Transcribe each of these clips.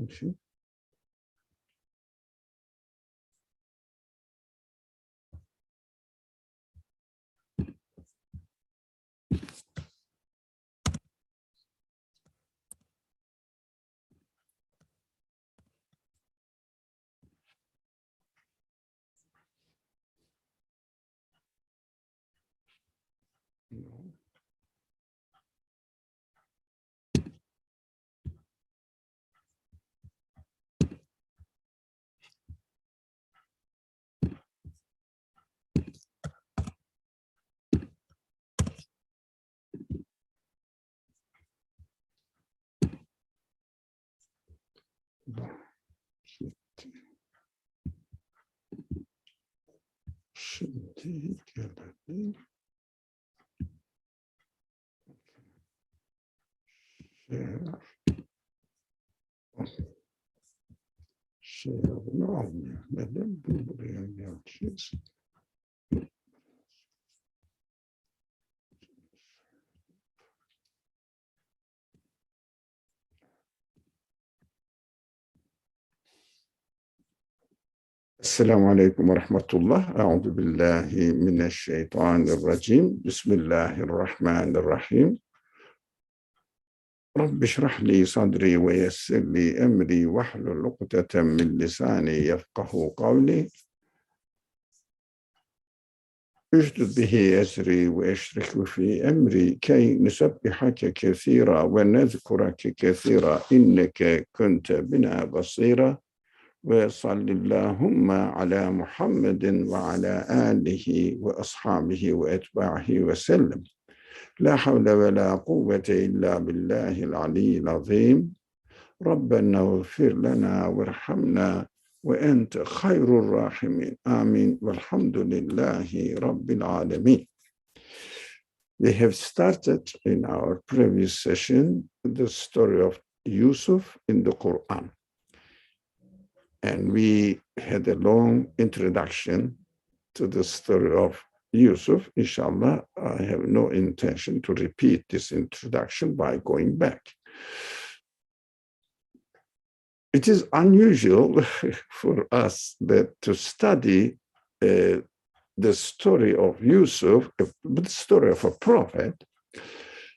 نمشي. Şimdi gelelim. Bunu almıyor. Neden? Bunu buraya geleceğiz. Esselamu Aleyküm ve Rahmetullah. Euzu billahi mineşşeytanirracim. Bismillahirrahmanirrahim. Rabbi şrah li sadri ve yessir li emri ve hlul ukdeten min lisani yefkahu kavli. Üşdud bihi esri ve eşrikhu fi emri key nusabbihake kesira ve nezkurake kesira inneke kunte bina basira. Ve sallillahumma ala Muhammedin ve ala alihi ve ashabihi ve etbahi ve sellem. La havle ve la kuvvete illa billahil aliyyil azim. Rabbena gfir lana verhamna ve ente hayrur rahimin. Amin. Velhamdülillahi Rabbil alemin. We have started in our previous session the story of Yusuf in the Quran. And we had a long introduction to the story of Yusuf. Inshallah, I have no intention to repeat this introduction by going back. It is unusual for us that to study the story of Yusuf, the story of a prophet,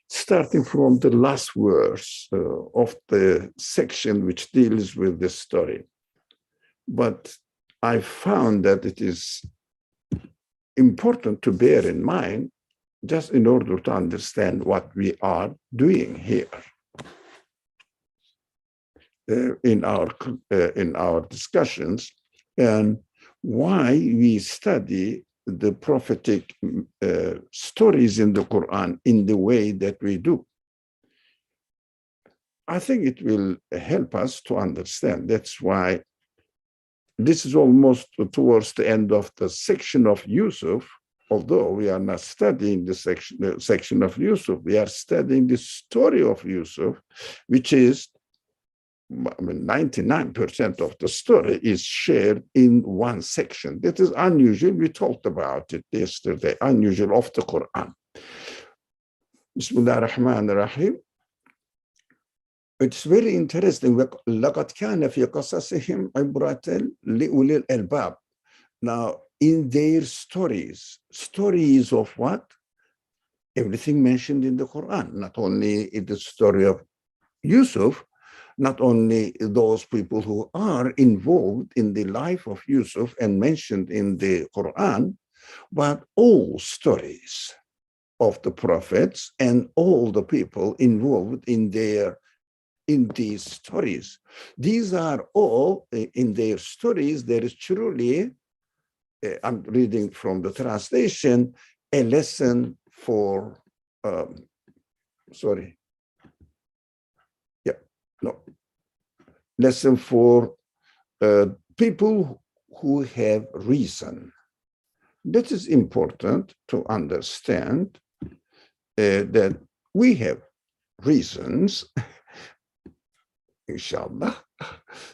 starting from the last verse of the section which deals with the story. But I found that it is important to bear in mind just in order to understand what we are doing here in our discussions and why we study the prophetic stories in the Quran in the way that we do. I think it will help us to understand. That's why this is almost towards the end of the section of Yusuf, although we are not studying the section of Yusuf, we are studying the story of Yusuf, which is, 99% of the story is shared in one section. That is unusual. We talked about it yesterday, unusual of the Quran. Bismillah ar-Rahman ar-Rahim. It's very interesting. لَقَدْ كَانَ فِي قَصَصِهِمْ عِبْرَةً لِأُولِي الْأَلْبَابِ. Now, in their stories of what? Everything mentioned in the Quran, not only in the story of Yusuf, not only those people who are involved in the life of Yusuf and mentioned in the Quran, but all stories of the prophets and all the people involved in these stories. These are all, in their stories, there is truly, I'm reading from the translation, a lesson for, lesson for people who have reason. That is important to understand that we have reasons, inshallah.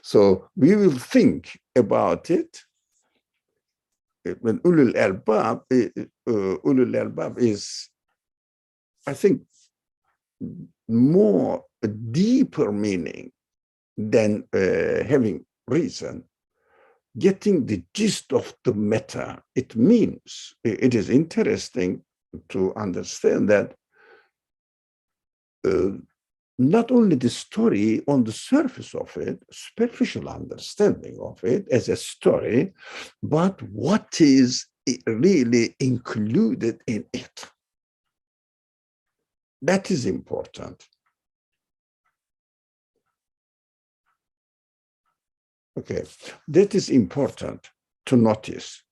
So we will think about it. When ulul albab is, I think, more a deeper meaning than having reason, getting the gist of the matter. It means, it is interesting to understand that not only the story on the surface of it, superficial understanding of it as a story, but what is really included in it. That is important. Okay, that is important to notice.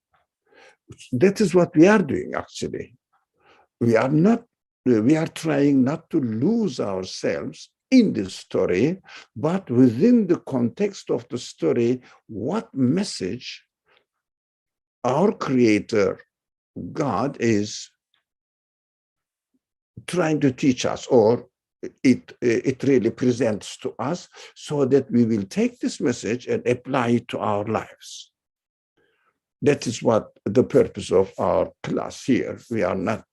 That is what we are doing, actually. We are trying not to lose ourselves in the story, but within the context of the story, what message our Creator, God, is trying to teach us, or it really presents to us, so that we will take this message and apply it to our lives. That is what the purpose of our class here. We are not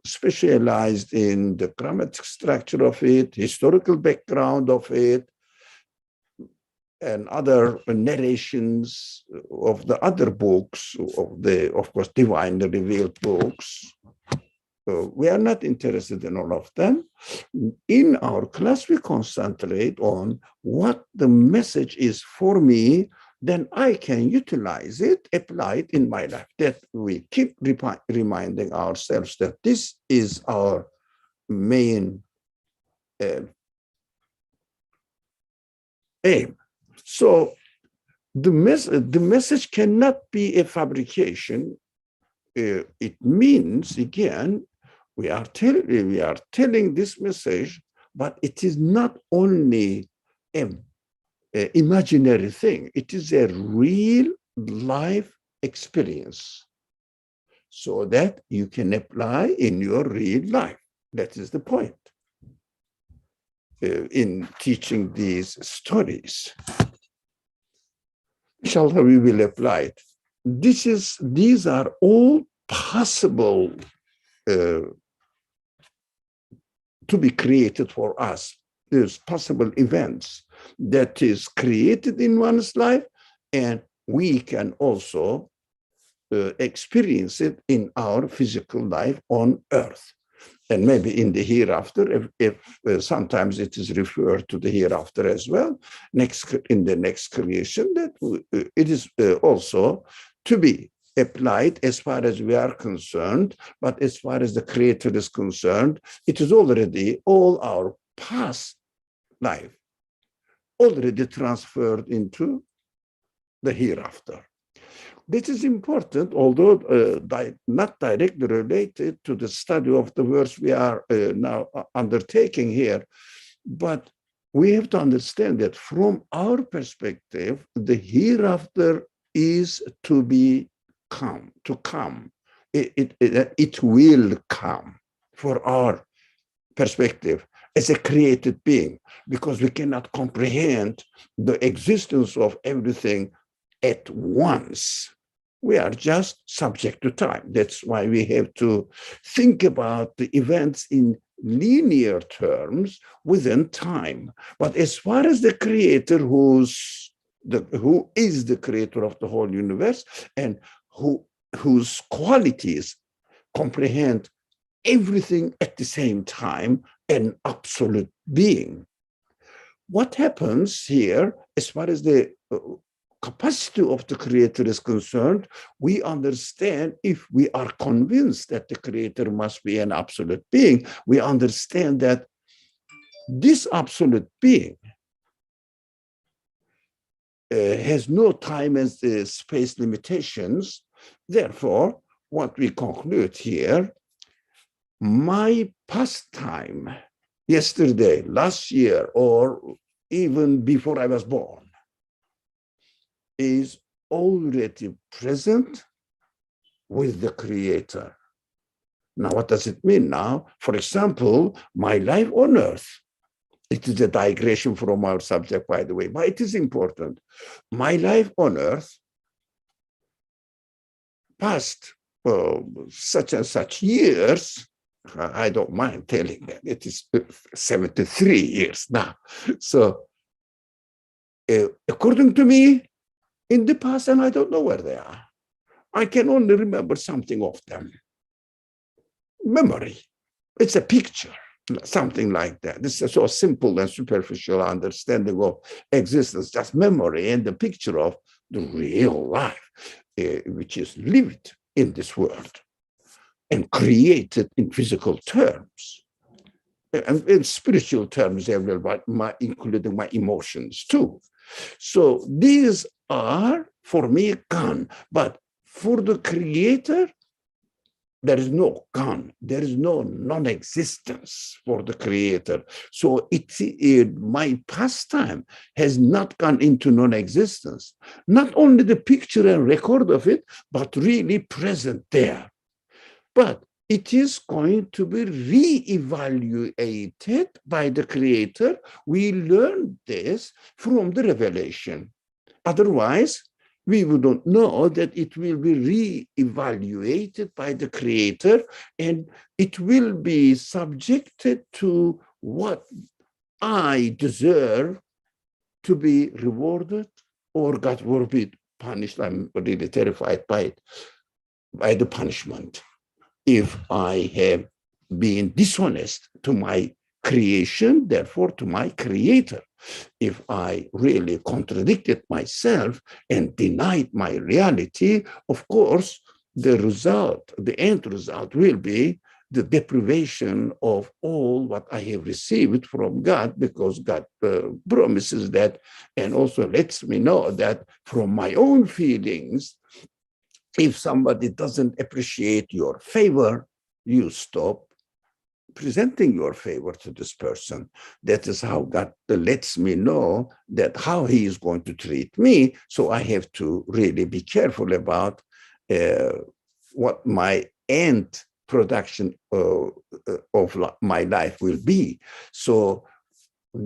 specialized in the grammatic structure of it, historical background of it, and other narrations of the other books, of course, divinely revealed books. We are not interested in all of them. In our class, we concentrate on what the message is for me, then I can utilize it, apply it in my life. That we keep reminding ourselves that this is our main aim. So the message cannot be a fabrication. It means, again, we are telling this message, but it is not only an imaginary thing. It is a real life experience, so that you can apply in your real life. That is the point in teaching these stories. Inshallah, we will apply it. These are all possible to be created for us. There's possible events that is created in one's life, and we can also experience it in our physical life on earth. And maybe in the hereafter, if sometimes it is referred to the hereafter as well, in the next creation, that it is also to be applied as far as we are concerned. But as far as the Creator is concerned, it is already all our past life already transferred into the hereafter. This is important, although not directly related to the study of the verse we are now undertaking here. But we have to understand that from our perspective, the hereafter is to come. It will come for our perspective as a created being, because we cannot comprehend the existence of everything at once. We are just subject to time. That's why we have to think about the events in linear terms within time. But as far as the Creator, who is the Creator of the whole universe, and whose qualities comprehend everything at the same time, an absolute being. What happens here, as far as the capacity of the Creator is concerned, we understand, if we are convinced that the Creator must be an absolute being, we understand that this absolute being has no time and space limitations. Therefore, what we conclude here, my past time, yesterday, last year, or even before I was born, is already present with the Creator. Now, what does it mean now? For example, my life on earth. It is a digression from our subject, by the way, but it is important. My life on earth, past such and such years, I don't mind telling them, it is 73 years now. So according to me, in the past, and I don't know where they are. I can only remember something of them. Memory. It's a picture, something like that. This is so simple and superficial understanding of existence, just memory and the picture of the real life, which is lived in this world and created in physical terms. And in spiritual terms, including my emotions too. So these are, for me, gone. But for the Creator, there is no gone. There is no non-existence for the Creator. So my pastime has not gone into non-existence. Not only the picture and record of it, but really present there. But it is going to be re-evaluated by the Creator. We learn this from the revelation. Otherwise, we wouldn't know that it will be re-evaluated by the Creator, and it will be subjected to what I deserve to be rewarded or, God forbid, punished. I'm really terrified by it, by the punishment. If I have been dishonest to my creation, therefore to my Creator. If I really contradicted myself and denied my reality, of course, the result, the end result will be the deprivation of all what I have received from God, because God promises that, and also lets me know that from my own feelings, if somebody doesn't appreciate your favor, you stop presenting your favor to this person. That is how God lets me know that how he is going to treat me. So I have to really be careful about what my end production of my life will be. So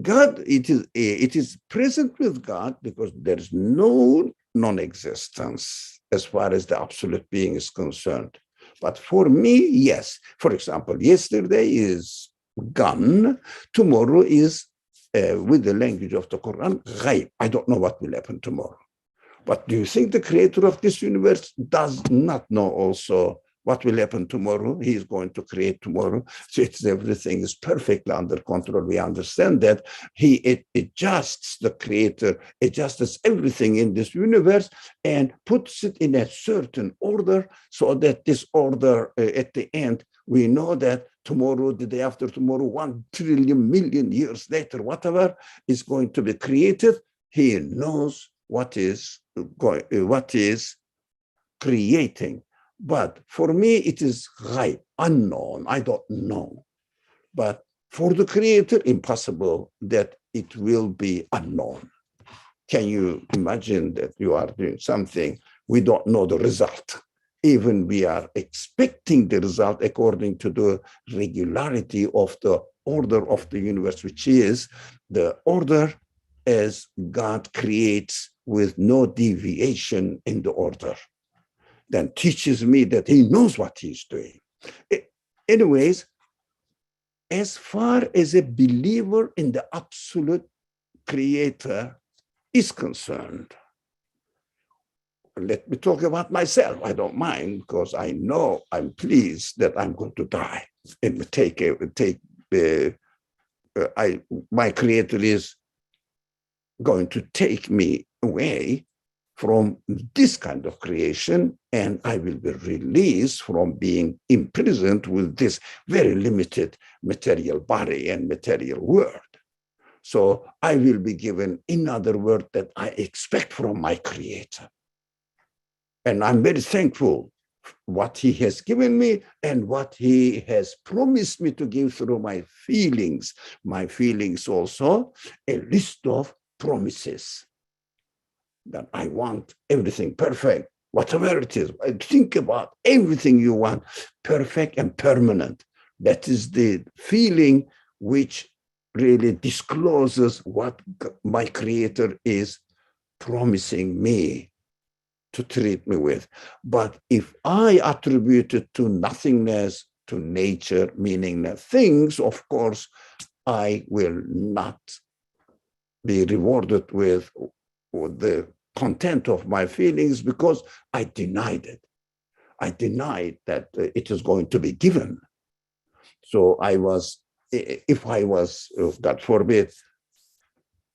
God, it is present with God because there is no non-existence as far as the absolute being is concerned. But for me, yes. For example, yesterday is gone. Tomorrow is, with the language of the Quran, ghaib. I don't know what will happen tomorrow. But do you think the Creator of this universe does not know also what will happen tomorrow? He is going to create tomorrow. So everything is perfectly under control. We understand that he adjusts, the Creator adjusts everything in this universe and puts it in a certain order, so that this order at the end, we know that tomorrow, the day after tomorrow, 1 trillion million years later, whatever is going to be created, he knows what is creating. But for me, it is ghaib, unknown. I don't know. But for the Creator, impossible that it will be unknown. Can you imagine that you are doing something, we don't know the result? Even we are expecting the result according to the regularity of the order of the universe, which is the order as God creates with no deviation in the order. Then teaches me that he knows what he's doing. Anyways, as far as a believer in the absolute Creator is concerned, let me talk about myself. I don't mind, because I know I'm pleased that I'm going to die and my Creator is going to take me away from this kind of creation, and I will be released from being imprisoned with this very limited material body and material world. So I will be given another word that I expect from my Creator. And I'm very thankful what he has given me and what he has promised me to give through my feelings. My feelings also, a list of promises that I want everything perfect, whatever it is. Think about everything you want, perfect and permanent. That is the feeling which really discloses what my Creator is promising me to treat me with. But if I attribute it to nothingness, to nature, meaningless things, of course, I will not be rewarded with the content of my feelings because I denied it. I denied that it is going to be given. So if I was, God forbid,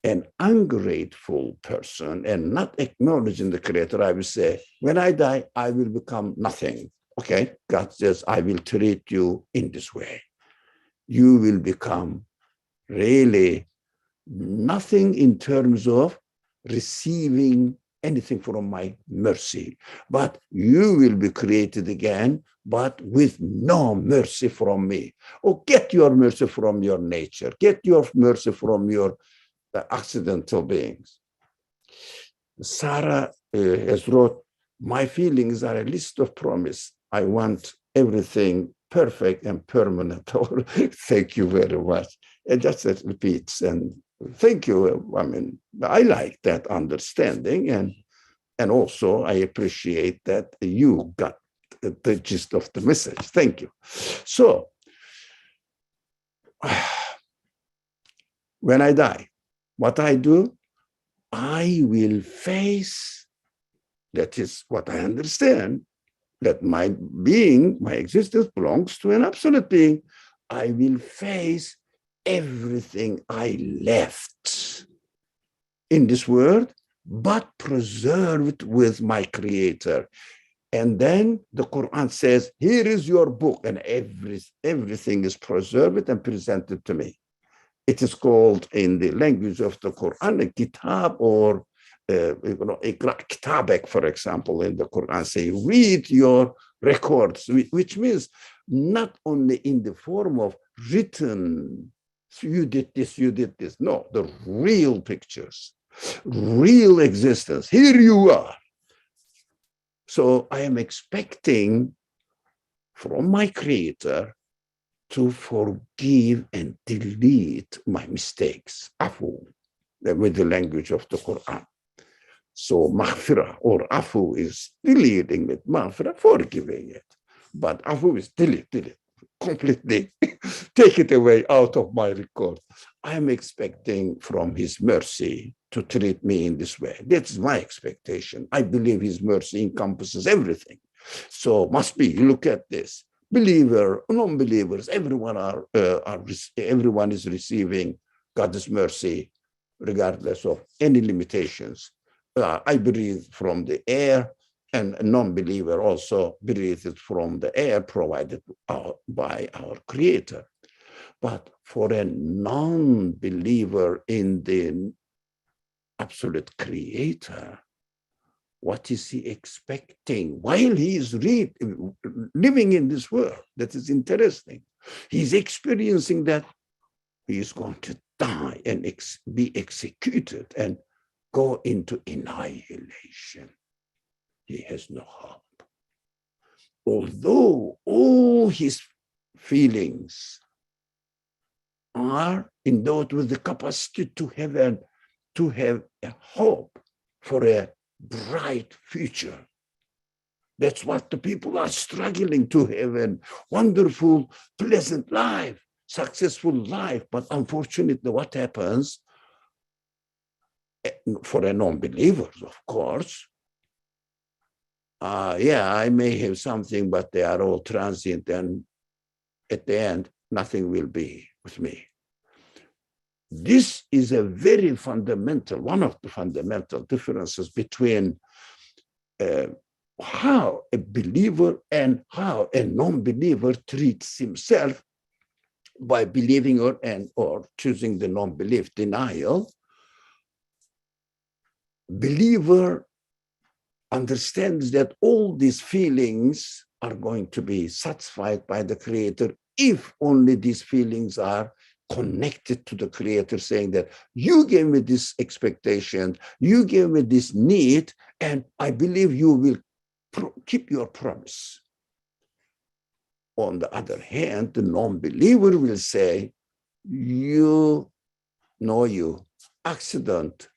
an ungrateful person and not acknowledging the Creator, I will say, when I die, I will become nothing. Okay, God says, I will treat you in this way. You will become really nothing in terms of receiving anything from my mercy, but you will be created again, but with no mercy from me. Oh, get your mercy from your nature. Get your mercy from your accidental beings. Sarah has wrote, my feelings are a list of promise. I want everything perfect and permanent. Thank you very much. And just that repeats. And thank you. I mean, I like that understanding. And also I appreciate that you got the gist of the message. Thank you. So when I die, what I do, I will face, that is what I understand, that my being, my existence belongs to an absolute being. I will face everything I left in this world, but preserved with my Creator. And then the Quran says, here is your book, and everything is preserved and presented to me. It is called, in the language of the Quran, a kitab, or kitabek, for example, in the Quran, say, read your records, which means not only in the form of written, you did this, you did this. No, the real pictures, real existence. Here you are. So I am expecting from my Creator to forgive and delete my mistakes, afu, with the language of the Quran. So maghfirah or afu is deleting it, maghfirah, forgiving it. But afu is delete, completely take it away out of my record. I'm expecting from His mercy to treat me in this way. That's my expectation. I believe His mercy encompasses everything. So must be, you look at this, believer, non-believers, everyone is receiving God's mercy regardless of any limitations. I breathe from the air, and a non-believer also breathes from the air provided by our Creator. But for a non-believer in the absolute Creator, what is he expecting while he is living in this world? That is interesting. He's experiencing that he is going to die and be executed and go into annihilation. He has no hope. Although all his feelings are endowed with the capacity to have a hope for a bright future. That's what the people are struggling to have, a wonderful, pleasant life, successful life. But unfortunately, what happens for a non-believer, of course, I may have something, but they are all transient, and at the end, nothing will be with me. This is a very fundamental, one of the fundamental differences between how a believer and how a non-believer treats himself by believing or choosing the non-belief denial. Believer understands that all these feelings are going to be satisfied by the Creator if only these feelings are connected to the Creator, saying that you gave me this expectation, you gave me this need, and I believe you will keep your promise. On the other hand, the non-believer will say, accident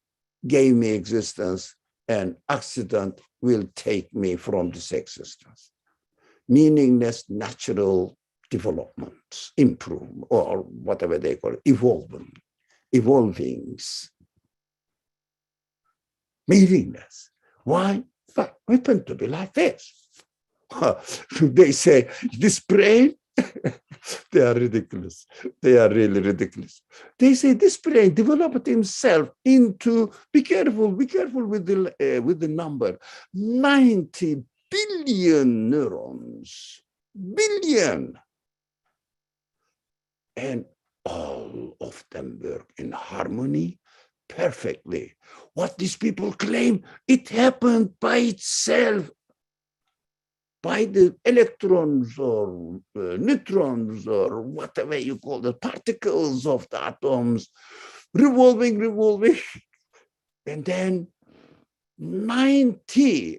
gave me existence, and accident will take me from this existence. Meaningless natural developments, improve, or whatever they call it, evolvings. Meaningless. Why? That happened to be like this. They say, this brain, they are ridiculous. They are really ridiculous. They say this brain developed himself into, be careful with the number, 90 billion neurons. Billion. And all of them work in harmony perfectly. What these people claim, it happened by itself, by the electrons or neutrons or whatever you call the particles of the atoms, revolving, and then 90,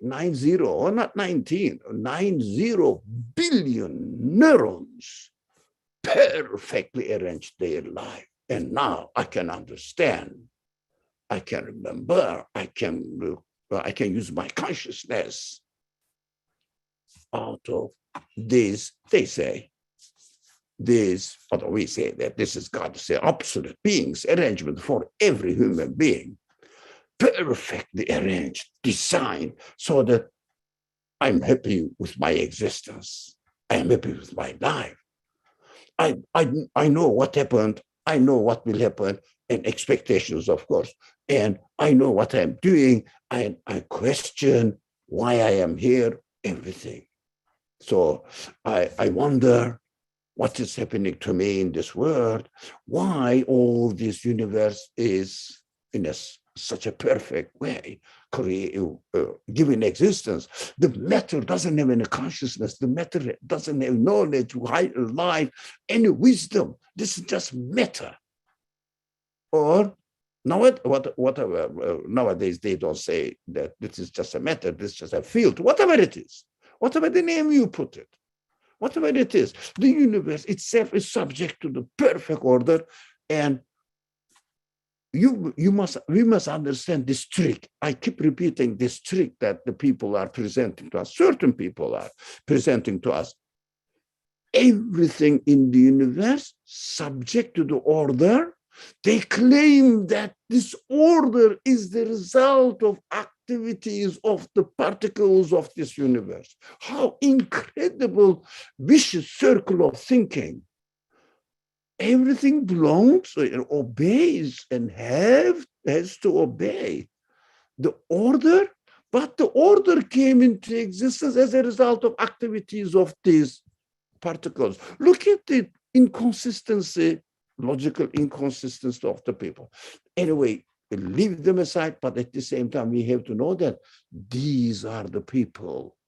or not 19, 90 billion neurons perfectly arranged their life. And now I can understand, I can remember, I can use my consciousness out of this. They say this, although we say that this is God's absolute being's arrangement for every human being, perfectly arranged, designed, so that I'm happy with my existence. I am happy with my life. I know what happened. I know what will happen, and expectations, of course. And I know what I'm doing. I question why I am here, everything. So I wonder what is happening to me in this world, why all this universe is in such a perfect way, given existence. The matter doesn't have any consciousness. The matter doesn't have knowledge, life, any wisdom. This is just matter. Or nowadays they don't say that this is just a matter, this is just a field, whatever it is, whatever the name you put it, whatever it is, the universe itself is subject to the perfect order, and we must understand this trick. I keep repeating this trick that the people are presenting to us. Certain people are presenting to us everything in the universe subject to the order. They claim that this order is the result of activities of the particles of this universe. How incredible vicious circle of thinking. Everything belongs and obeys and has to obey the order, but the order came into existence as a result of activities of these particles. Look at the inconsistency, logical inconsistency of the people. Anyway, leave them aside, but at the same time, we have to know that these are the people,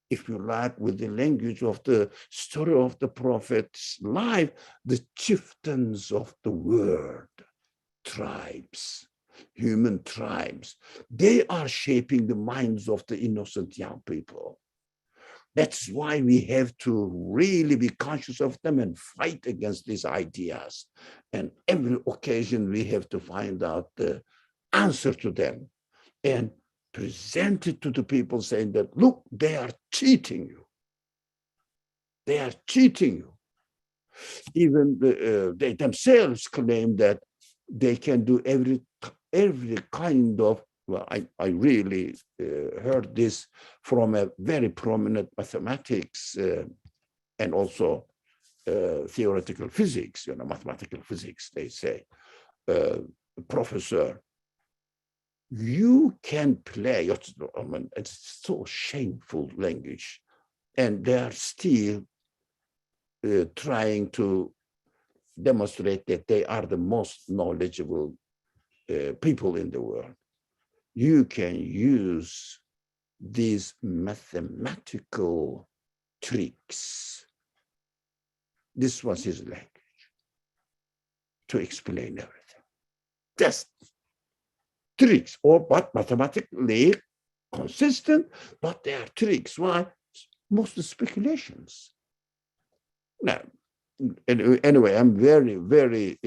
if you like, with the language of the story of the prophet's life, the chieftains of the world, tribes, human tribes. They are shaping the minds of the innocent young people. That's why we have to really be conscious of them and fight against these ideas. And every occasion we have to find out the answer to them and present it to the people, saying that, look, they are cheating you. They are cheating you. Even they themselves claim that they can do every kind of, well, I really heard this from a very prominent mathematics and also theoretical physics, mathematical physics, they say, professor, you can play, it's so shameful language, and they are still trying to demonstrate that they are the most knowledgeable people in the world. You can use these mathematical tricks. This was his language to explain everything. Just tricks, but mathematically consistent, but they are tricks. Why? Mostly speculations. Now, anyway, I'm very, very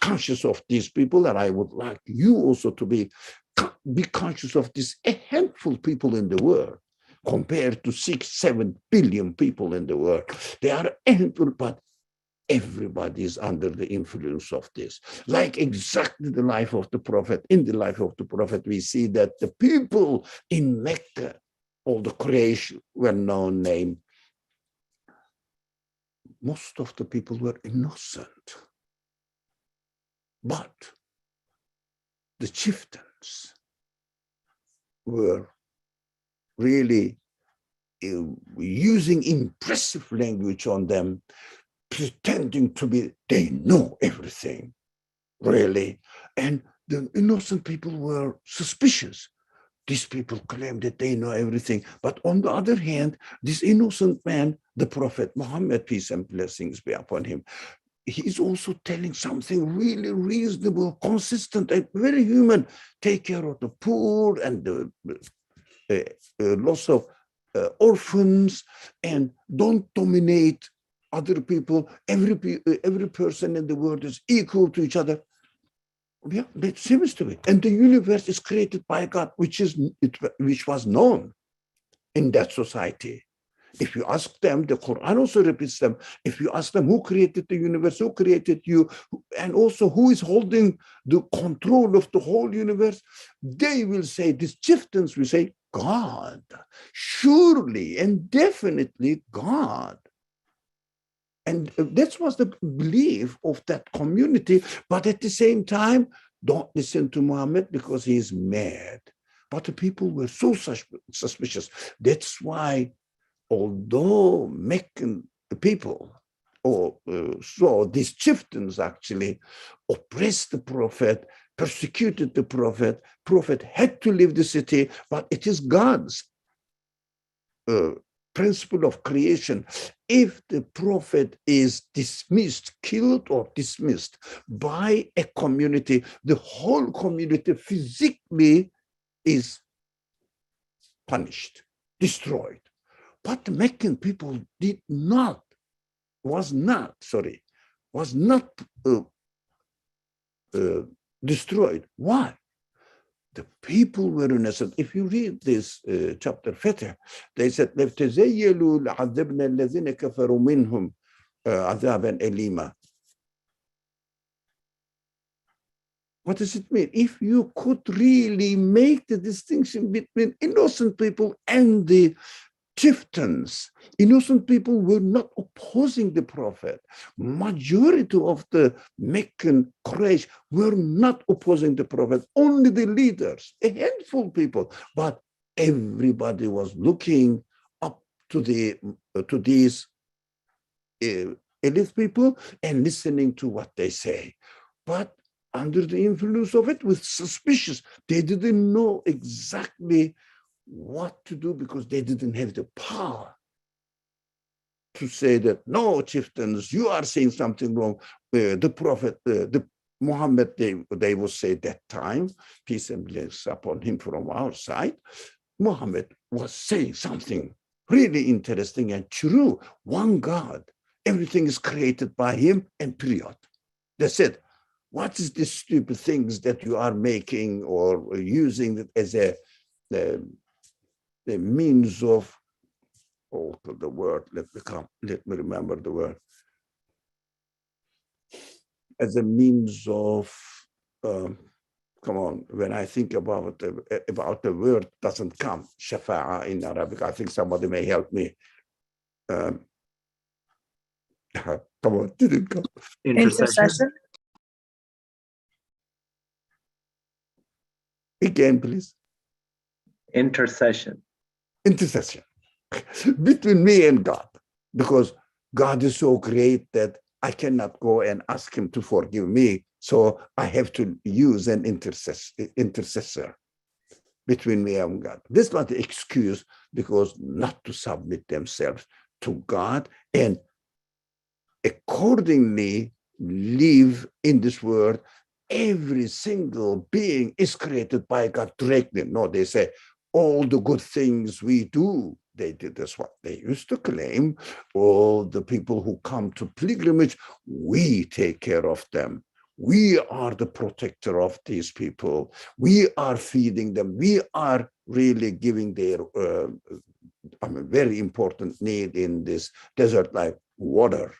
conscious of these people, and I would like you also to be conscious of this a handful of people in the world compared to 6-7 billion people in the world. They are a handful, but everybody is under the influence of this. Like exactly the life of the Prophet. In the life of the Prophet, we see that the people in Mecca, all the Quraysh, well-known name, most of the people were innocent. But the chieftains were really using impressive language on them, pretending to be, they know everything, really. And the innocent people were suspicious. These people claim that they know everything. But on the other hand, this innocent man, the Prophet Muhammad, peace and blessings be upon him, he's also telling something really reasonable, consistent, and very human. Take care of the poor and the loss of orphans, and don't dominate other people. Every person in the world is equal to each other. Yeah, that seems to be. And the universe is created by God, which was known in that society. If you ask them, the Quran also repeats them. If you ask them who created the universe, who created you, and also who is holding the control of the whole universe, they will say, these chieftains will say, God, surely and definitely God. And that was the belief of that community. But at the same time, don't listen to Muhammad because he is mad. But the people were so suspicious. That's why, although Meccan people, so these chieftains actually oppressed the Prophet, persecuted the Prophet had to leave the city, but it is God's principle of creation. If the Prophet is dismissed, killed or dismissed by a community, the whole community physically is punished, destroyed. But the Meccan people was not destroyed. Why? The people were innocent. If you read this chapter, Fatih, they said, لَفْتَزَيَّلُوا لَعَذَّبْنَا الَّذِينَ كَفَرُوا مِنْهُمْ عَذَابًا أَلِيمًا. What does it mean? If you could really make the distinction between innocent people and the chieftains, innocent people were not opposing the Prophet. Majority of the Meccan Quraysh were not opposing the Prophet, only the leaders, a handful of people. But everybody was looking up to these elite people and listening to what they say. But under the influence of it, with suspicious, they didn't know exactly what to do because they didn't have the power to say that, no, chieftains, you are saying something wrong. The Prophet, the Muhammad, they will say that time, peace and blessings upon him from our side, Muhammad was saying something really interesting and true. One God, everything is created by him, and period. They said, what is the stupid things that you are making or using as a means of, the word, let me remember the word, as a means of, come on, when I think about the word doesn't come, shafa'a in Arabic, I think somebody may help me. Come on, didn't come. Intercession. Again, please. Intercession. Intercession between me and God, because God is so great that I cannot go and ask him to forgive me. So I have to use an intercessor between me and God. This is not the excuse, because not to submit themselves to God and accordingly live in this world. Every single being is created by God directly. No, they say all the good things we do, they did. That's what they used to claim. All the people who come to pilgrimage, we take care of them. We are the protector of these people. We are feeding them. We are really giving their very important need in this desert life, water.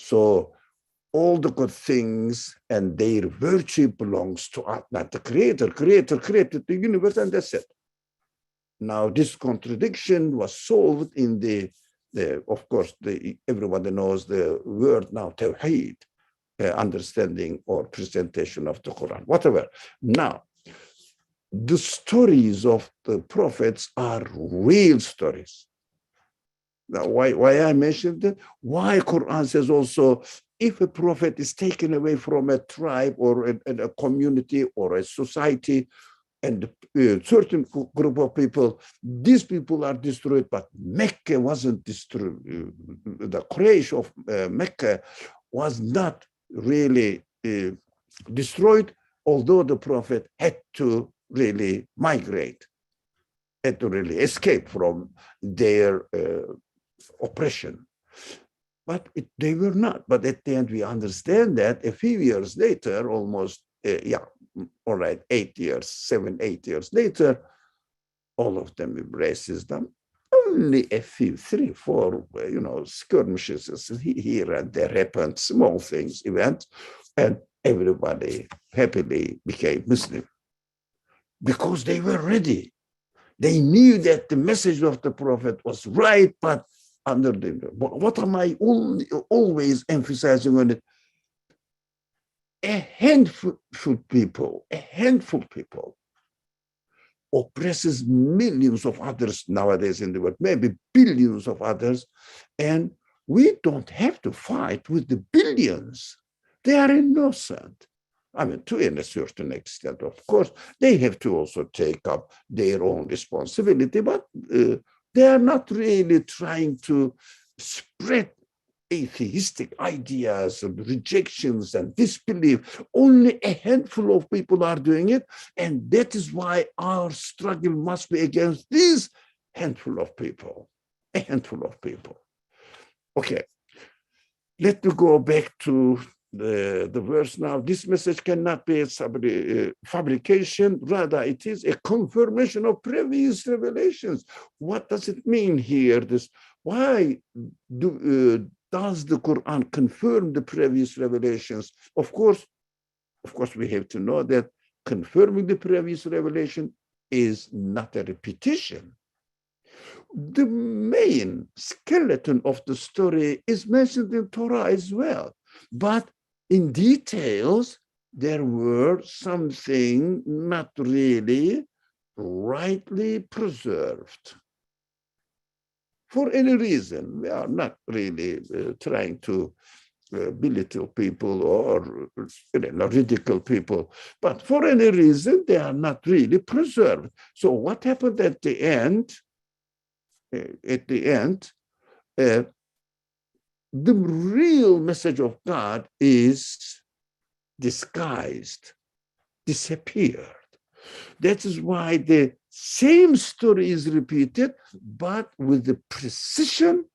So all the good things and their virtue belongs to us, not the Creator. Creator created the universe, and that's it. Now, this contradiction was solved in of course, everybody knows the word now, Tawheed, understanding or presentation of the Quran, whatever. Now, the stories of the prophets are real stories. Now, why I mentioned that? Why Quran says also, if a prophet is taken away from a tribe or a community or a society, and a certain group of people, these people are destroyed, but Mecca wasn't destroyed. The creation of Mecca was not really destroyed, although the prophet had to really migrate, had to really escape from their oppression. But they were not. But at the end, we understand that a few years later, almost, all right, 8 years, 7, 8 years later, all of them embraces them. Only a few, 3, 4, skirmishes here and there happened, small things, events, and everybody happily became Muslim because they were ready. They knew that the message of the Prophet was right, but under what am I always emphasizing on it? A handful people oppresses millions of others nowadays in the world, maybe billions of others, and we don't have to fight with the billions. They are innocent. I mean, to a certain extent, of course, they have to also take up their own responsibility, but they are not really trying to spread atheistic ideas and rejections and disbelief. Only a handful of people are doing it, and that is why our struggle must be against this handful of people, a handful of people. Okay, let me go back to the verse now. This message cannot be a fabrication, rather it is a confirmation of previous revelations. What does it mean here? Why does the Quran confirm the previous revelations? Of course, we have to know that confirming the previous revelation is not a repetition. The main skeleton of the story is mentioned in Torah as well, but in details, there were something not really rightly preserved. For any reason, we are not really trying to belittle people or ridicule people, but for any reason, they are not really preserved. So what happened at the end? The real message of God is disguised, disappeared. That is why the same story is repeated, but with the precision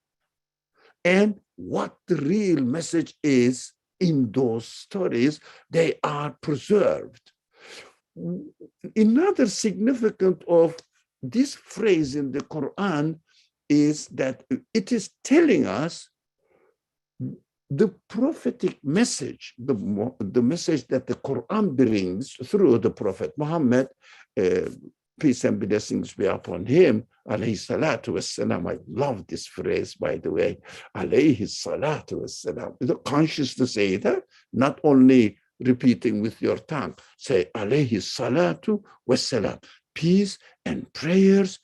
and what the real message is in those stories, they are preserved. Another significance of this phrase in the Quran is that it is telling us the prophetic message, the message that the Quran brings through the Prophet Muhammad, peace and blessings be upon him, alayhi salatu wassalam. I love this phrase, by the way, alayhi salatu wassalam. Conscious to say that, not only repeating with your tongue. Say alayhi salatu wassalam. Peace and prayers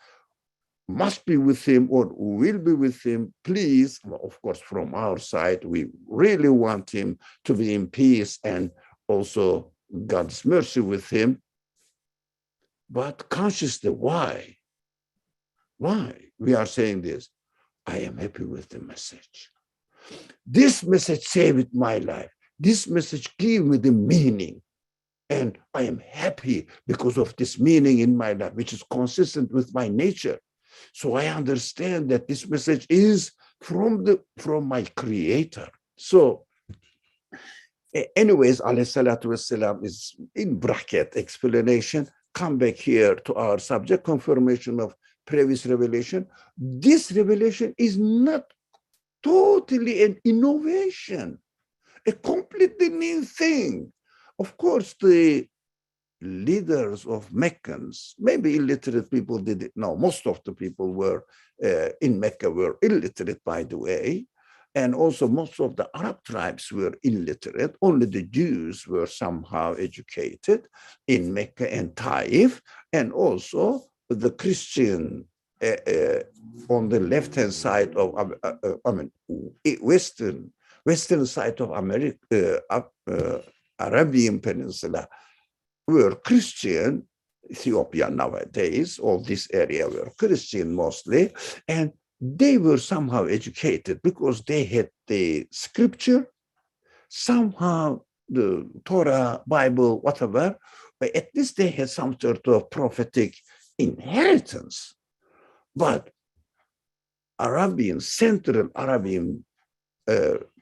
must be with him or will be with him. Please, well, of course, from our side, we really want him to be in peace and also God's mercy with him. But consciously, why? Why we are saying this? I am happy with the message. This message saved my life. This message gave me the meaning. And I am happy because of this meaning in my life, which is consistent with my nature. So I understand that this message is from my Creator. So anyways, alayhi salatu wassalam is in bracket explanation. Come back here to our subject, confirmation of previous revelation. This revelation is not totally an innovation, a completely new thing. Of course, the leaders of Meccans, maybe illiterate people didn't know. Most of the people were in Mecca were illiterate, by the way. And also most of the Arab tribes were illiterate. Only the Jews were somehow educated in Mecca and Taif. And also the Christian on the left-hand side of, western side of America, Arabian Peninsula, were Christian. Ethiopia nowadays, all this area were Christian mostly, and they were somehow educated because they had the scripture, somehow the Torah, Bible, whatever, but at least they had some sort of prophetic inheritance. But Central Arabian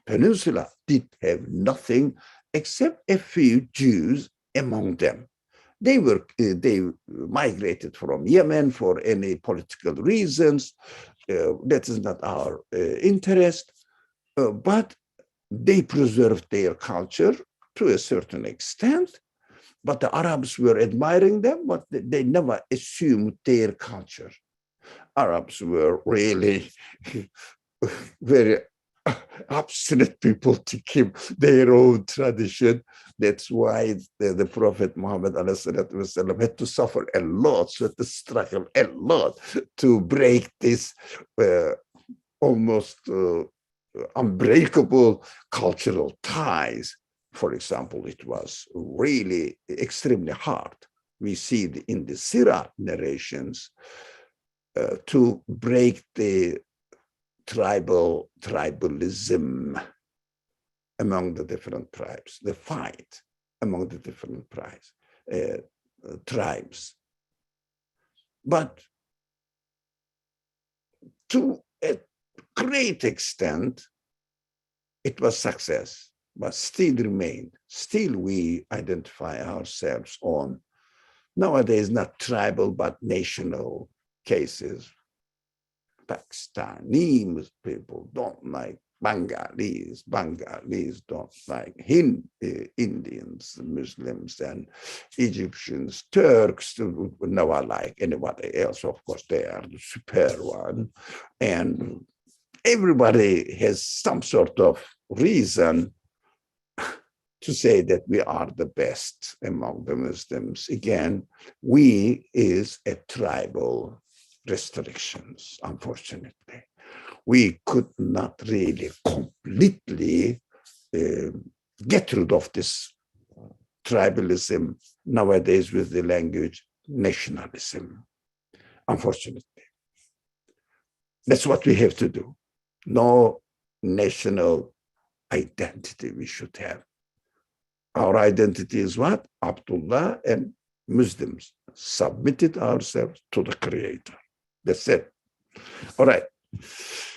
Peninsula did have nothing except a few Jews among them. They migrated from Yemen for any political reasons. That is not our interest, but they preserved their culture to a certain extent. But the Arabs were admiring them, but they never assumed their culture. Arabs were really very obstinate people to keep their own tradition. That's why the Prophet Muhammad ﷺ had to suffer a lot, had to struggle a lot to break this almost unbreakable cultural ties. For example, it was really extremely hard. We see in the Sirah narrations to break the tribalism among the different tribes, the fight among the different tribes. But to a great extent, it was success, but still remained. Still we identify ourselves on, nowadays, not tribal, but national cases. Pakistani people don't like Bengalis. Bengalis don't like Indians, Muslims, and Egyptians. Turks never like anybody else. Of course, they are the superior one. And everybody has some sort of reason to say that we are the best among the Muslims. Again, we is a tribal restrictions, unfortunately. We could not really completely get rid of this tribalism nowadays with the language nationalism, unfortunately. That's what we have to do. No national identity we should have. Our identity is what? Abdullah and Muslims submitted ourselves to the Creator. That's it. All right.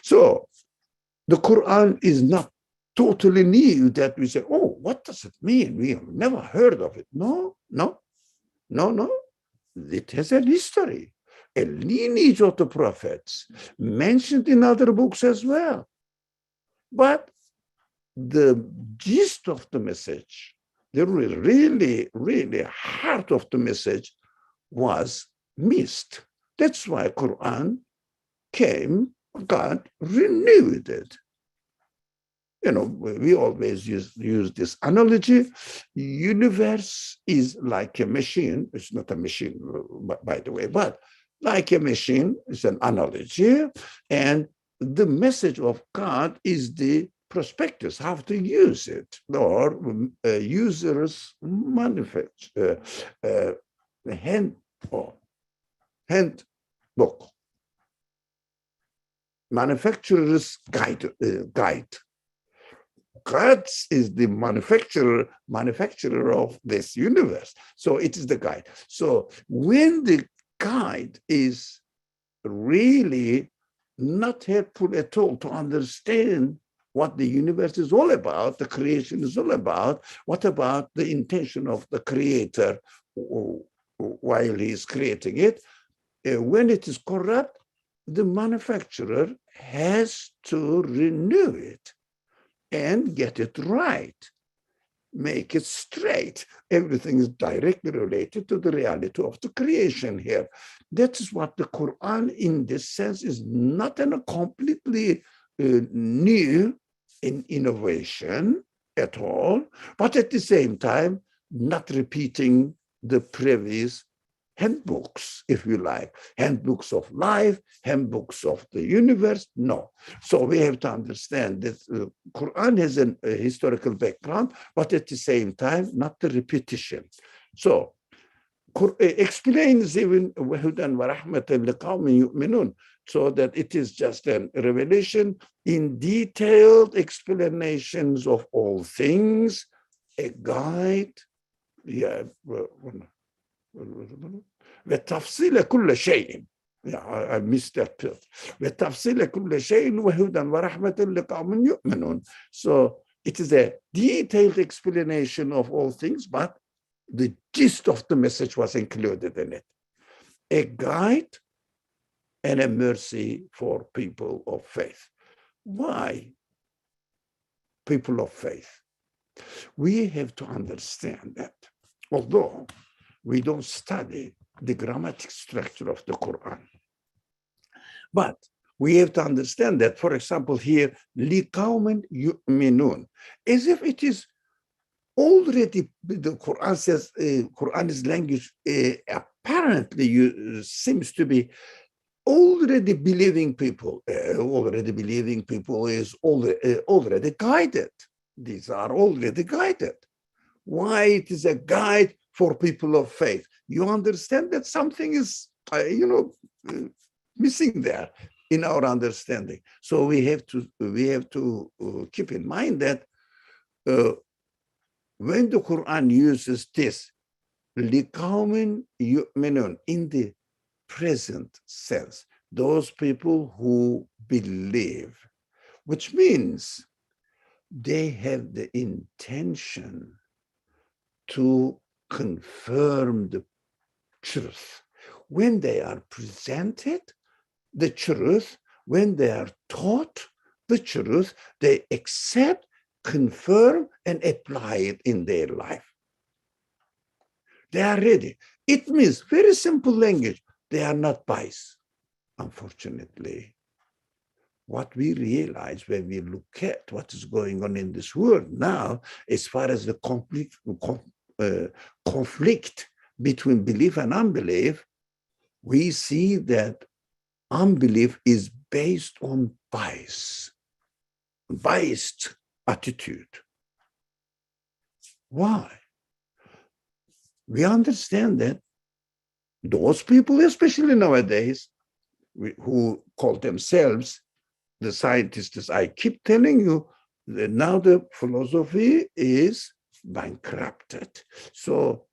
So the Quran is not totally new that we say, oh, what does it mean? We have never heard of it. No. It has a history, a lineage of the prophets mentioned in other books as well. But the gist of the message, the really heart of the message was missed. That's why Quran came, God renewed it. You know, we always use this analogy. Universe is like a machine. It's not a machine, by the way, but like a machine is an analogy. And the message of God is the prospectus, how to use it, or user's handbook, manufacturer's guide. God is the manufacturer of this universe. So it is the guide. So when the guide is really not helpful at all to understand what the universe is all about, the creation is all about, what about the intention of the Creator while he is creating it, when it is corrupt, the manufacturer has to renew it and get it right, make it straight. Everything is directly related to the reality of the creation here. That is what the Quran, in this sense, is not a completely new innovation at all, but at the same time, not repeating the previous handbooks, if you like, handbooks of life, handbooks of the universe. No. So we have to understand that Quran has a historical background, but at the same time, not the repetition. So explains even وَهُدًى وَرَحْمَةً لِقَوْمٍ يُؤْمِنُونَ, so that it is just a revelation in detailed explanations of all things, a guide, وتفصيل كل شيء. I missed that part. وتفصيل كل شيء وهدى ورحمة لقوم يؤمنون. So it is a detailed explanation of all things, but the gist of the message was included in it. A guide and a mercy for people of faith. Why people of faith? We have to understand that although we don't study the grammatic structure of the Quran, but we have to understand that, for example, here, لِقَوْمٍ يُؤْمِنُونَ, as if it is already, the Quran says, Quran's language apparently seems to be already believing people. Already believing people is already guided. These are already guided. Why it is a guide for people of faith? You understand that something is, missing there in our understanding. So we have to keep in mind that when the Quran uses this لِقَوْمٍ يُؤْمِنُونَ in the present sense, those people who believe, which means they have the intention to confirm the truth. When they are presented the truth, when they are taught the truth, they accept, confirm, and apply it in their life. They are ready. It means, very simple language, they are not biased. Unfortunately, what we realize when we look at what is going on in this world now, as far as the conflict between belief and unbelief, we see that unbelief is based on biased attitude. Why? We understand that those people, especially nowadays, who call themselves the scientists, I keep telling you that now the philosophy is bankrupted. So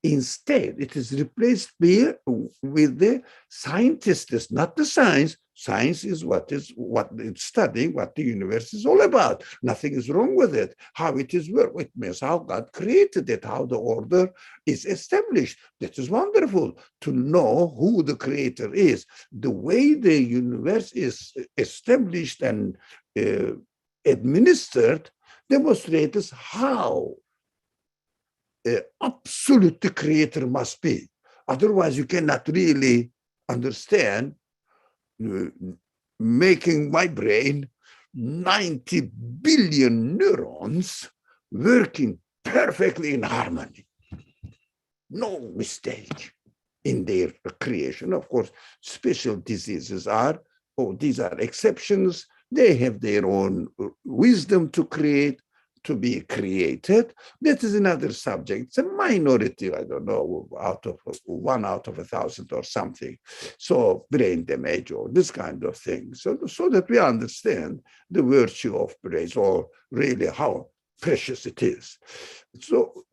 instead, it is replaced with the scientists, not the science. Science is what it's studying, what the universe is all about. Nothing is wrong with it. How it is work, it means how God created it, how the order is established. That is wonderful to know who the creator is. The way the universe is established and administered demonstrates how absolute the creator must be. Otherwise, you cannot really understand making my brain 90 billion neurons working perfectly in harmony. No mistake in their creation. Of course, special diseases are, these are exceptions. They have their own wisdom to be created. That is another subject. It's a minority, I don't know, one out of 1,000 or something. So brain damage or this kind of thing. So that we understand the virtue of praise, or really how precious it is. So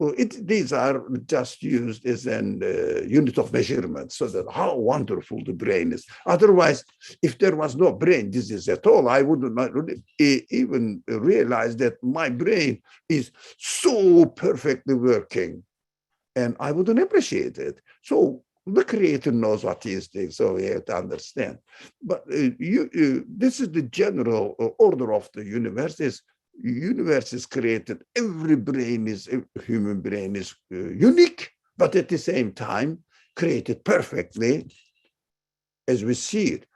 these are just used as an unit of measurement, so that how wonderful the brain is. Otherwise, if there was no brain disease at all, I would not even realize that my brain is so perfectly working, and I wouldn't appreciate it. So The Creator knows what He is doing, so we have to understand. But this is the general order of the universe. Universe is created. Every brain is, human brain is unique, but at the same time created perfectly as we see it.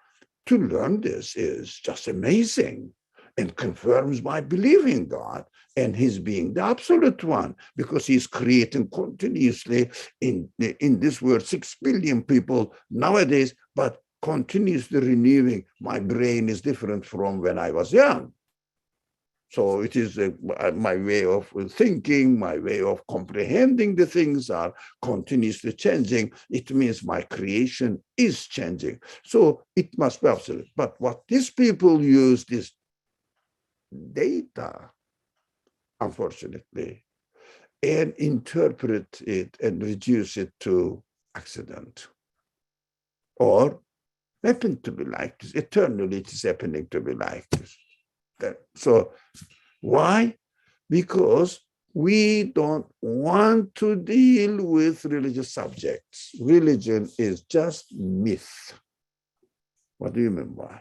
To learn this is just amazing and confirms my belief in God and His being the absolute one, because He's creating continuously in this world 6 billion people nowadays, but continuously renewing. My brain is different from when I was young. So it is my way of thinking, my way of comprehending the things are continuously changing. It means my creation is changing. So it must be absolute. But what these people use, this data, unfortunately, and interpret it and reduce it to accident. Or happen to be like this. Eternally it is happening to be like this. So why? Because we don't want to deal with religious subjects. Religion is just myth. What do you mean by?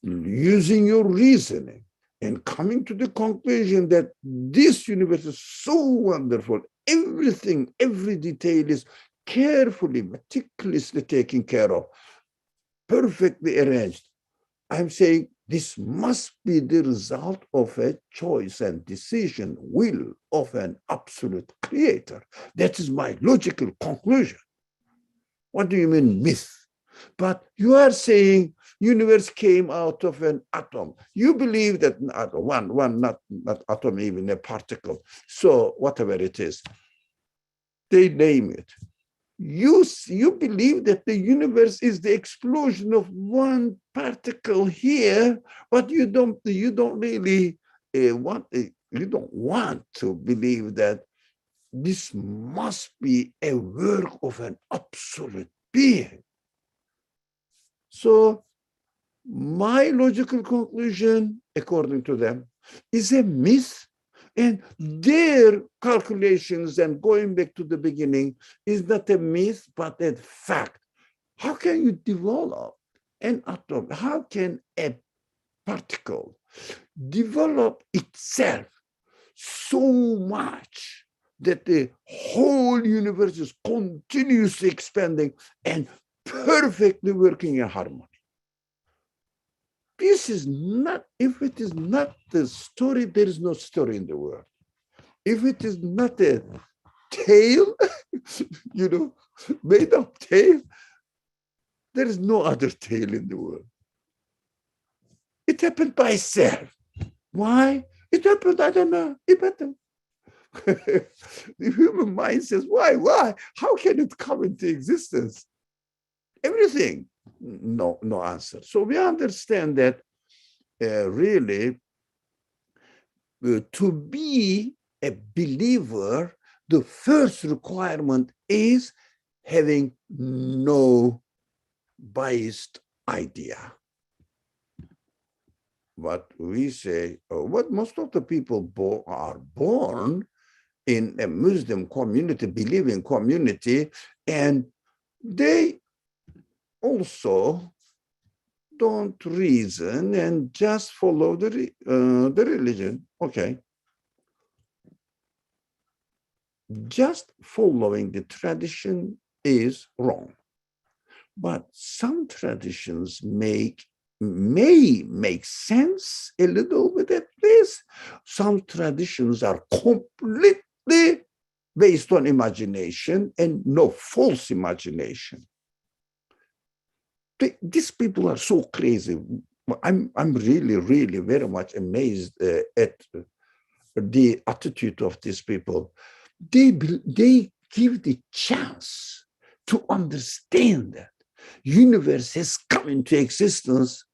Using your reasoning and coming to the conclusion that this universe is so wonderful, everything, every detail is carefully, meticulously taken care of, perfectly arranged. I'm saying this must be the result of a choice and decision, will of an absolute creator. That is my logical conclusion. What do you mean myth? But you are saying universe came out of an atom. You believe that not atom, even a particle. So whatever it is, they name it. You believe that the universe is the explosion of one particle here, but you don't really you don't want to believe that this must be a work of an absolute being. So my logical conclusion, according to them, is a myth. And their calculations and going back to the beginning is not a myth, but a fact. How can you develop an atom? How can a particle develop itself so much that the whole universe is continuously expanding and perfectly working in harmony? This is not, if it is not the story, there is no story in the world. If it is not a tale, made up tale, there is no other tale in the world. It happened by itself. Why? It happened, I don't know. It happened. The human mind says, why? How can it come into existence? Everything. No answer. So we understand that really to be a believer, the first requirement is having no biased idea. What we say, what most of the people are born in a Muslim community, believing community, and they also don't reason and just follow the religion. Okay. Just following the tradition is wrong. But some traditions may make sense a little bit at least. Some traditions are completely based on imagination and no false imagination. These people are so crazy. I'm really, really very much amazed at the attitude of these people. They give the chance to understand that universe has come into existence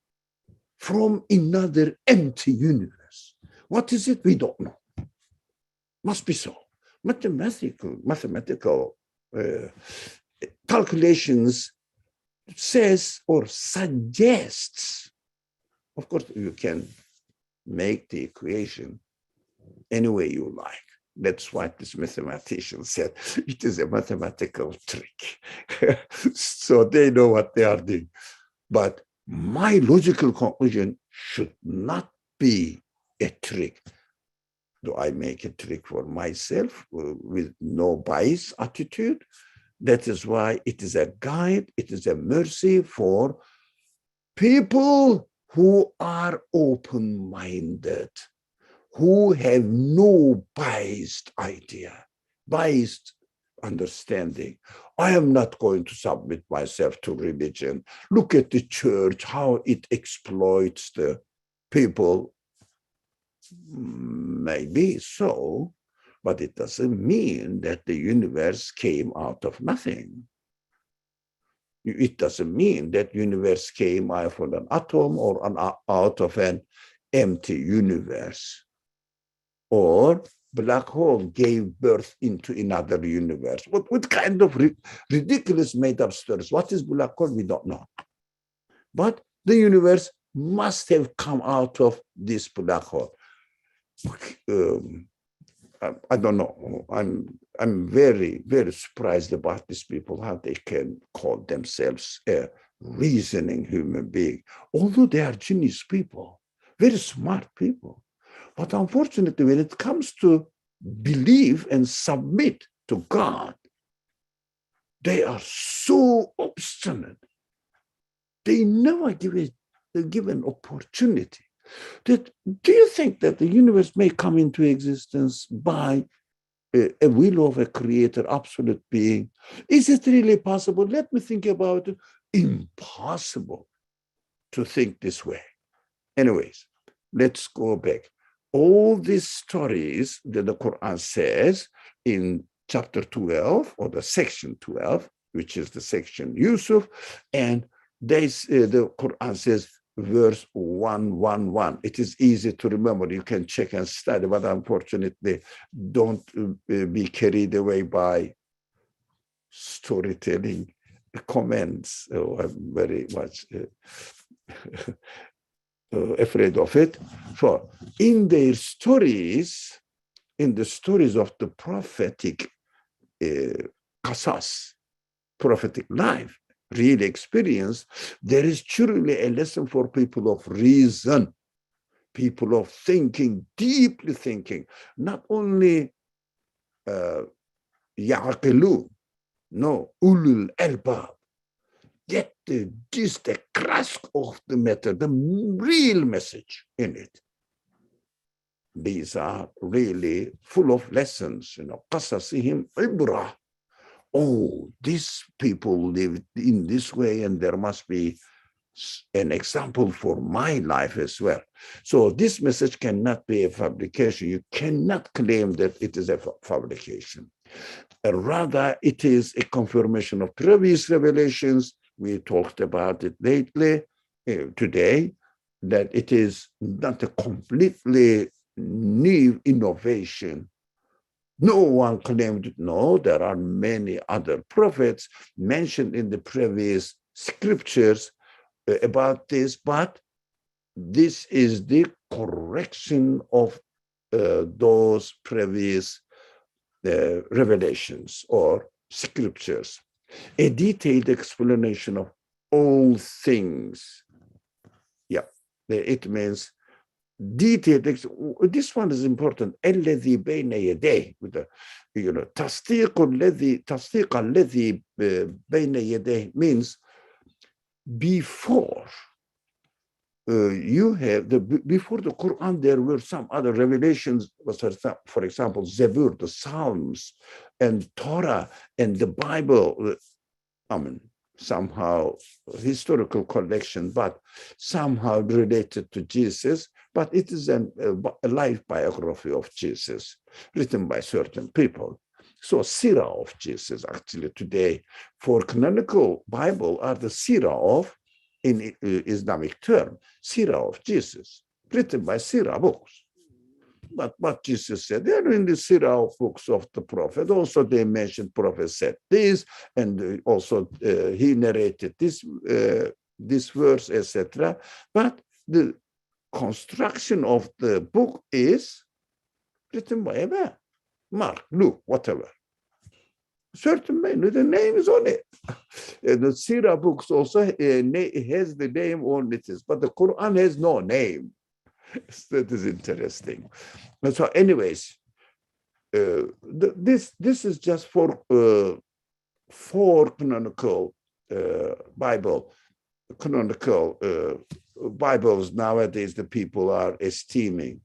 from another empty universe. What is it? We don't know. Must be so. Mathematical calculations says or suggests. Of course, you can make the equation any way you like. That's what this mathematician said. It is a mathematical trick. So they know what they are doing. But my logical conclusion should not be a trick. Do I make a trick for myself with no bias attitude? That is why it is a guide, it is a mercy for people who are open-minded, who have no biased idea, biased understanding. I am not going to submit myself to religion. Look at the church, how it exploits the people. Maybe so, but it doesn't mean that the universe came out of nothing. It doesn't mean that universe came out of an atom or out of an empty universe. Or black hole gave birth into another universe. What kind of ridiculous made-up stories? What is black hole? We don't know. But the universe must have come out of this black hole. I don't know. I'm very, very surprised about these people, how they can call themselves a reasoning human being, although they are genius people, very smart people. But unfortunately, when it comes to believe and submit to God, they are so obstinate. They never give an opportunity. Do you think that the universe may come into existence by a will of a creator, absolute being? Is it really possible? Let me think about it. Impossible to think this way. Anyways, let's go back. All these stories that the Quran says in chapter 12 or the section 12, which is the section Yusuf, and the Quran says verse 111. It is easy to remember. You can check and study, but unfortunately, don't be carried away by storytelling comments. Oh, I'm very much afraid of it. So in their stories, in the stories of the prophetic qasas, prophetic life, real experience, there is truly a lesson for people of reason, people of thinking, deeply thinking, not only ya'qilun, no, ulul albab. Get the gist, the crux of the matter, the real message in it. These are really full of lessons, qasasihim ibrah. Oh, these people live in this way, and there must be an example for my life as well. So this message cannot be a fabrication. You cannot claim that it is a fabrication. Rather, it is a confirmation of previous revelations. We talked about it lately, today, that it is not a completely new innovation. No one claimed it. No, there are many other prophets mentioned in the previous scriptures about this, but this is the correction of those previous revelations or scriptures. A detailed explanation of all things. Yeah, it means detailed. This one is important. الذي بين يديه, with the, تصديق الذي بين يديه means before before the Quran, there were some other revelations, for example, Zebur, the Psalms, and Torah, and the Bible. Somehow historical collection, but somehow related to Jesus. But it is a life biography of Jesus, written by certain people. So Sirah of Jesus, actually today, for canonical Bible, are the Sirah of, in Islamic term, Sirah of Jesus, written by Sirah books. But what Jesus said, they're in the Sirah books of the prophet. Also, they mentioned prophet said this, and also he narrated this verse, etc. But the construction of the book is written by a man, Mark, Luke, whatever. Certain men with the name is on it. The Sirah books also has the name on it, but the Quran has no name. That is interesting. And so, anyways, this is just for canonical canonical Bibles nowadays the people are esteeming.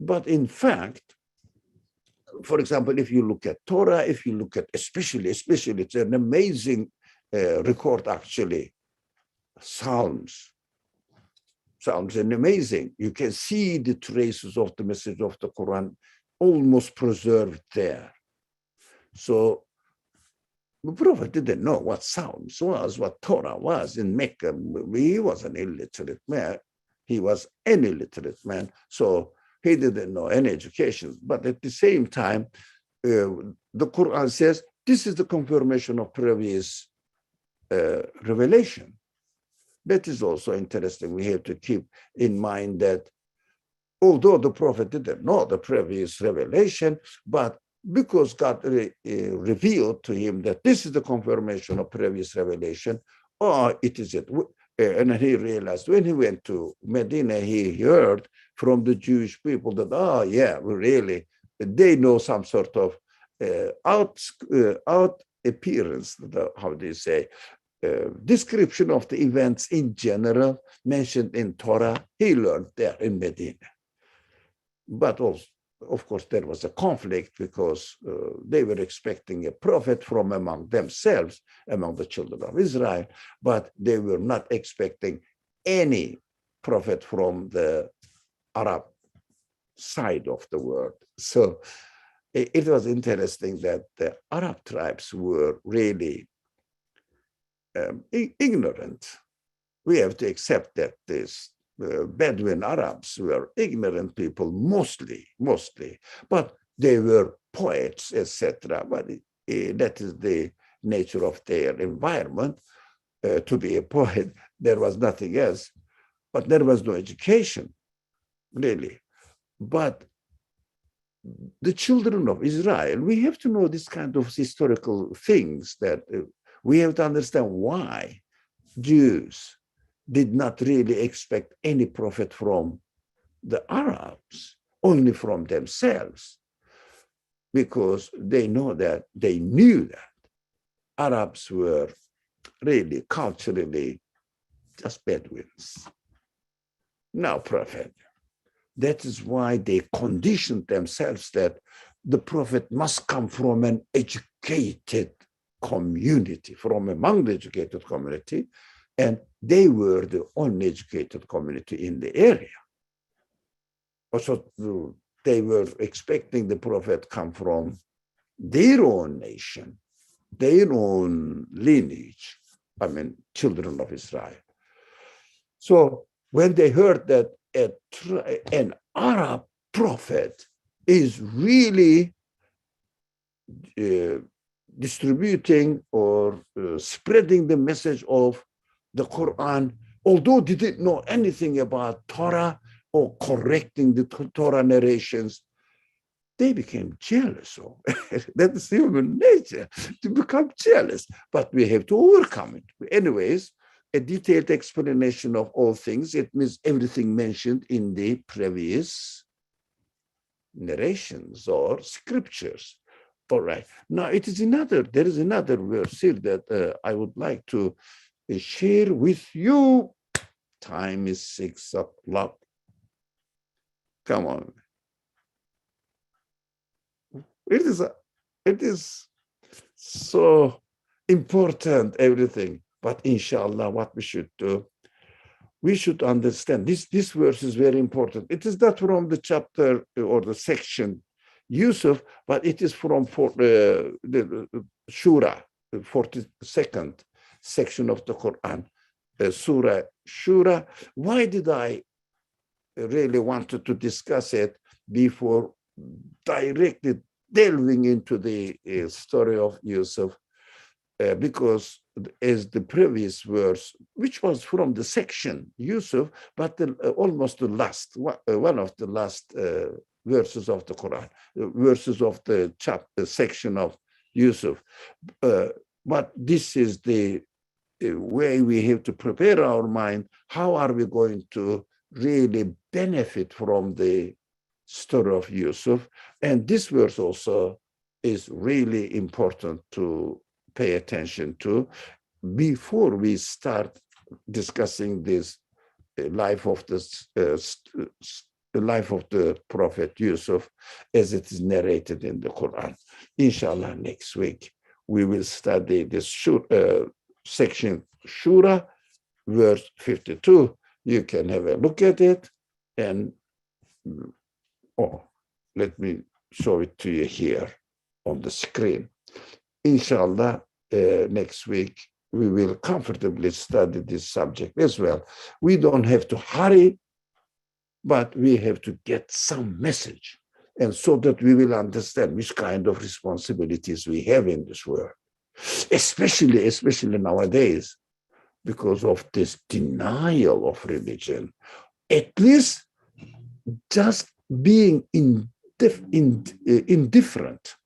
But in fact, for example, if you look at Torah, if you look at especially, it's an amazing record actually. Psalms and amazing. You can see the traces of the message of the Quran almost preserved there. So the Prophet didn't know what Psalms was, what Torah was in Mecca. He was an illiterate man. He was an illiterate man. So he didn't know any education. But at the same time, the Quran says, this is the confirmation of previous revelation. That is also interesting. We have to keep in mind that although the Prophet didn't know the previous revelation, but because God revealed to him that this is the confirmation of previous revelation, or it is it. And he realized when he went to Medina, he heard from the Jewish people that, oh yeah, really, they know some sort of out appearance, how do you say, description of the events in general mentioned in Torah, he learned there in Medina. But also, of course, there was a conflict because they were expecting a prophet from among themselves, among the children of Israel, but they were not expecting any prophet from the Arab side of the world. So it was interesting that the Arab tribes were really ignorant. We have to accept that this Bedouin Arabs were ignorant people mostly, but they were poets, etc. But that is the nature of their environment. To be a poet, there was nothing else, but there was no education, really. But the children of Israel, we have to know this kind of historical things that we have to understand why Jews did not really expect any prophet from the Arabs, only from themselves, because they knew that Arabs were really culturally just Bedouins, no prophet. That is why they conditioned themselves that the prophet must come from an educated community, from among the educated community, and they were the only educated community in the area. Also, they were expecting the prophet come from their own nation, their own lineage, children of Israel. So when they heard that an Arab prophet is really distributing or spreading the message of the Quran, although they didn't know anything about Torah or correcting the Torah narrations, they became jealous. That is human nature, to become jealous. But we have to overcome it. Anyways, a detailed explanation of all things, it means everything mentioned in the previous narrations or scriptures. All right. Now, there is another verse here that I would like to share with you. Time is 6 o'clock. Come on. It is so important, everything. But inshallah, what we should do, we should understand this verse is very important. It is not from the chapter or the section Yusuf, but it is from the Shura, the 42nd section of the Quran, Surah Shura. Why did I really wanted to discuss it before directly delving into the story of Yusuf? Because as the previous verse, which was from the section Yusuf, but almost the last one of the last verses of the Quran, verses of the chapter section of Yusuf. But this is the way we have to prepare our mind. How are we going to really benefit from the story of Yusuf? And this verse also is really important to pay attention to before we start discussing this life of the life of the Prophet Yusuf as it is narrated in the Quran. Inshallah, next week we will study this section Shura, verse 52. You can have a look at it, and let me show it to you here on the screen. Inshallah, next week we will comfortably study this subject as well. We don't have to hurry, but we have to get some message, and so that we will understand which kind of responsibilities we have in this world, especially nowadays, because of this denial of religion. At least just being indifferent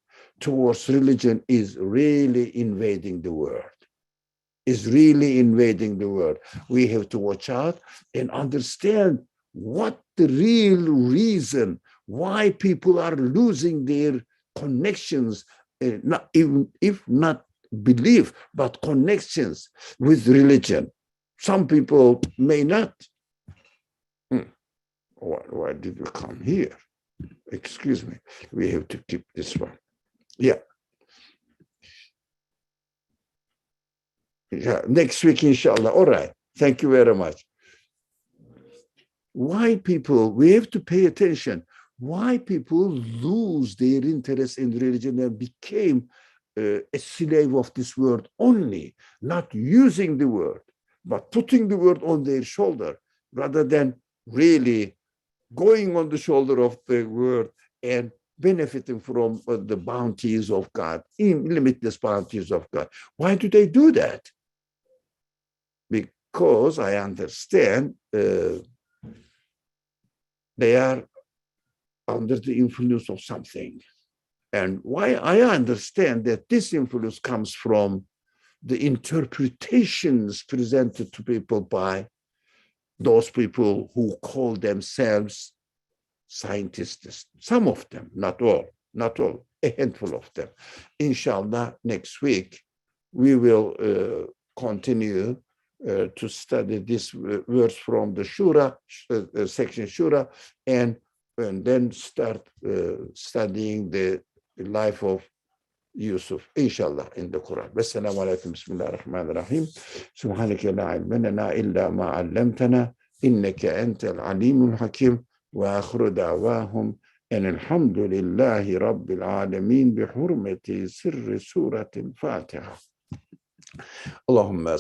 towards religion is really invading the world. We have to watch out and understand what the real reason why people are losing their connections, not even if not belief, but connections with religion. Some people may not. Why did we come here? Excuse me. We have to keep this one. Yeah. Next week, inshallah. All right. Thank you very much. Why people, we have to pay attention. Why people lose their interest in religion and became a slave of this word only, not using the word, but putting the word on their shoulder rather than really going on the shoulder of the word and benefiting from the bounties of God, limitless bounties of God. Why do they do that? Because I understand they are under the influence of something. And why I understand that this influence comes from the interpretations presented to people by those people who call themselves scientists. Some of them, not all, a handful of them. Inshallah, next week, we will continue to study this verse from the Shura, section Shura, and then start studying the life of Yusuf, inshallah, in the Quran. Wassalamu alaikum, bismillah ar-Rahman ar-Rahim. Subhanaka la ilma lana illa ma 'allamtana, innaka antal alimul hakim, wa akhiru da'wahum an alhamdulillahi rabbil alamin bi hurmati sirri surati al-Fatiha. Allahumma